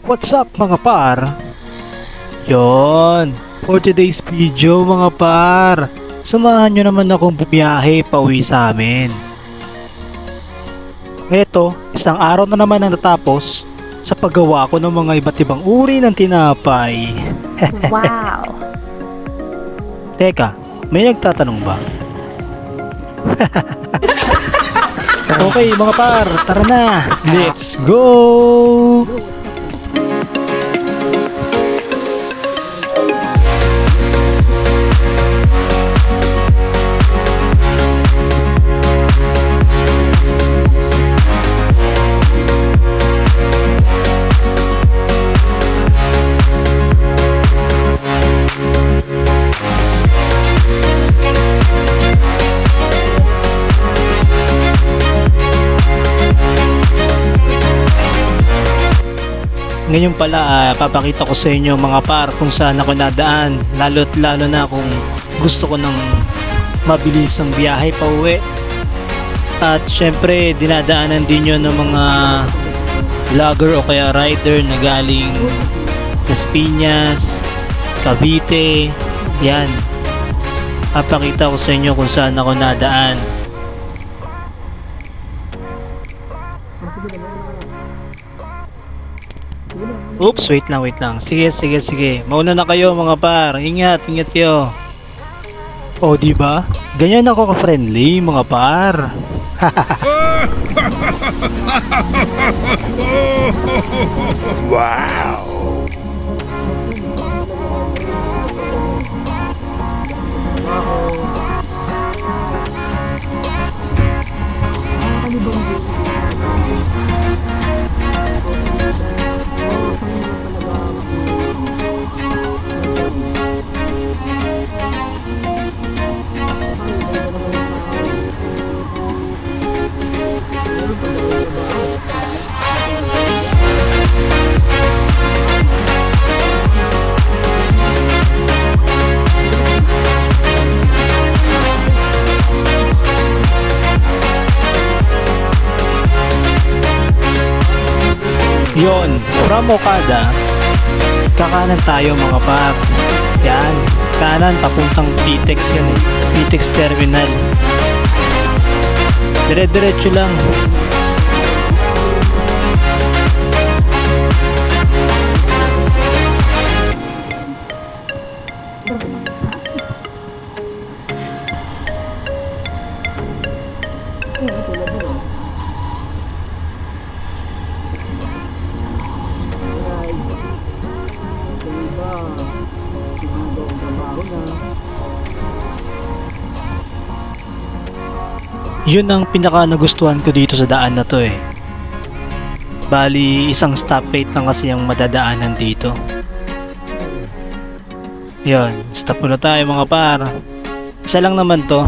What's up mga par? Yon, for today's video mga par, samahan nyo naman akong bumiyahe pauwi sa amin. Eto, isang araw na naman ang natapos sa paggawa ko ng mga iba't ibang uri ng tinapay. Wow! Teka, may nagtatanong ba? Okay mga par, tara na! Let's go! Ngayon pala papakita ko sa inyo mga par kung saan ako nadaan, lalo na kung gusto ko ng mabilisang biyahe pa uwi. At syempre dinadaanan din yun ng mga vlogger o kaya rider na galing Las Piñas, Cavite. Yan, papakita ko sa inyo kung saan ako nadaan. Oops, wait lang. Sige. Mauna na kayo mga par. Ingat kayo. O, di ba? Ganyan ako ka-friendly mga par. Wow. Yon, from Okada, kakanan tayo mga par. Yan, kanan papuntang PTEX yan eh. PTEX Terminal. Dire-diretso lang. Yun ang pinaka nagustuhan ko dito sa daan na to eh. Bali, isang stoplight lang kasi yung madadaanan dito. Yun, stop muna tayo mga par. Isa lang naman to.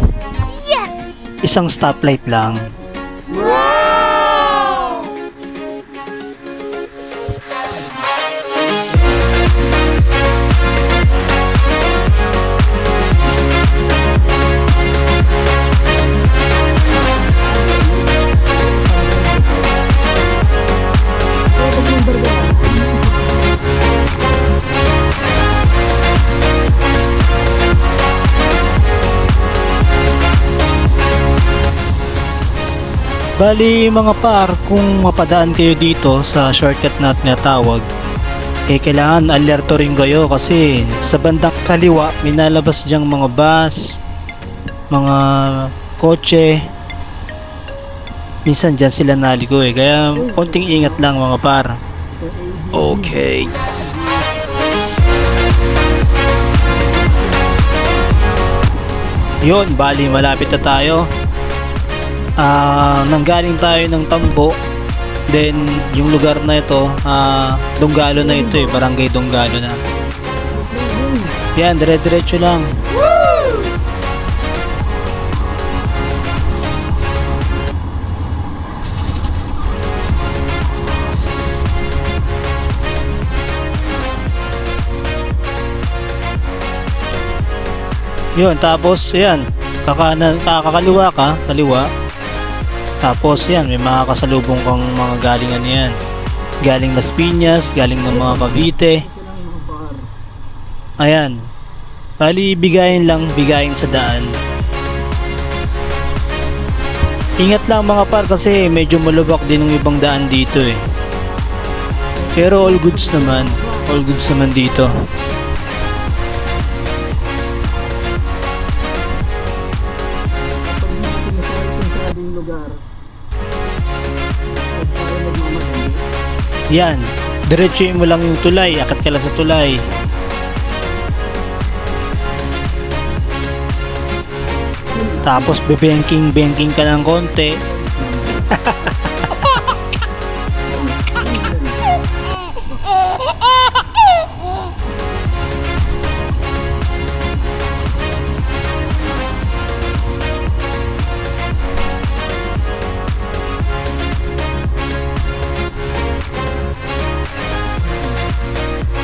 Yes! Isang stoplight lang. Bali mga par, kung mapadaan kayo dito sa shortcut na tinatawag, kailangan alerto rin kayo kasi sa bandang kaliwa may nalabas dyang mga bus, mga kotse. Minsan dyan sila naligo eh, kaya konting ingat lang mga par. Okay. Yun, bali malapit na tayo. Nanggaling tayo ng Tambo, then yung lugar na ito Donggalo na ito eh, barangay Donggalo na. Yan, dire-diretso lang. Yun, tapos yan, kakaliwa ka, kaliwa. Tapos yan, may mga kasalubong kang mga galingan yan. galing Las Piñas, galing ng mga Cavite. Ayan. Bali, bigayin sa daan. Ingat lang mga par kasi medyo malubak din ng ibang daan dito eh. Pero all goods naman dito. Yan, diretsuhin mo lang yung tulay, akat ka lang sa tulay. Tapos bebenking ka ng konti.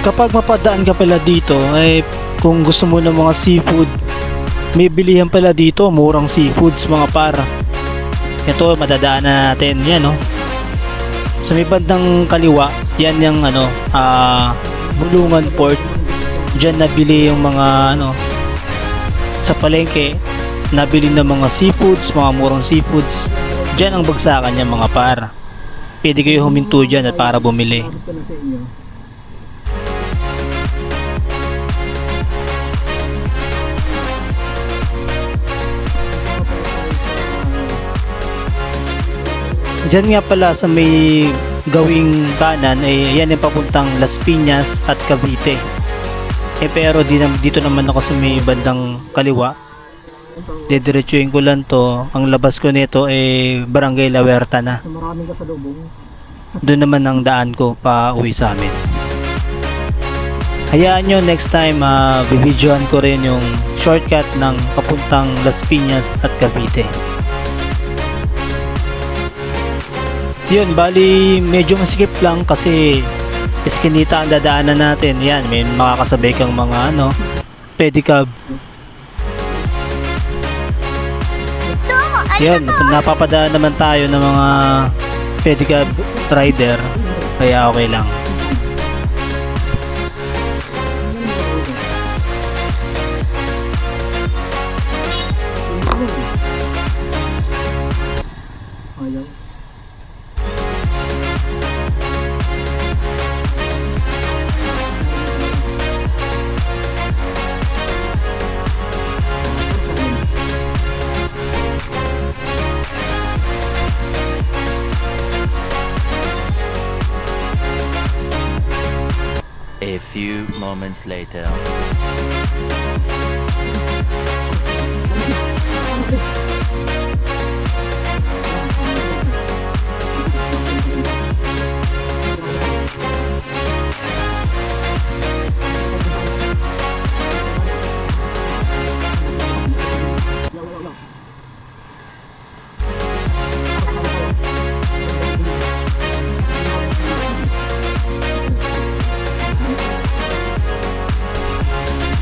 Kapag mapadaan ka pala dito, ay kung gusto mo ng mga seafood, may bilihan pala dito, murang seafoods mga para. Ito madadaanan natin, yan no. Sa may bandang kaliwa, yan yung Bulungan Port. Diyan nabili yung mga sa palengke, nabili ng mga seafoods, mga murang seafoods. Diyan ang bagsakan niya mga para. Pwede kayo huminto diyan at para bumili. Diyan nga pala sa may gawing kanan ay yan yung papuntang Las Piñas at Cavite. Pero dito naman ako sa may bandang kaliwa. Didiretsuhin ko lang to. Ang labas ko nito ay Barangay La Huerta na. Doon naman ang daan ko pa uwi sa amin. Hayaan nyo next time bibidyoan ko rin yung shortcut ng papuntang Las Piñas at Cavite. Yun, bali medyo masikip lang kasi iskinita ang dadaanan natin. Yan, may makakasabay kang mga pedicab. Yan, napapadaan naman tayo ng mga pedicab rider, kaya okay lang. A few moments later.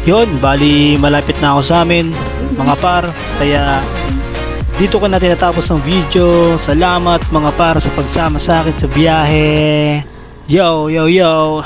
Yun, bali malapit na ako sa amin mga par, kaya dito ko na tinatapos ang video. Salamat mga par sa pagsama sa akin sa biyahe. Yo yo yo.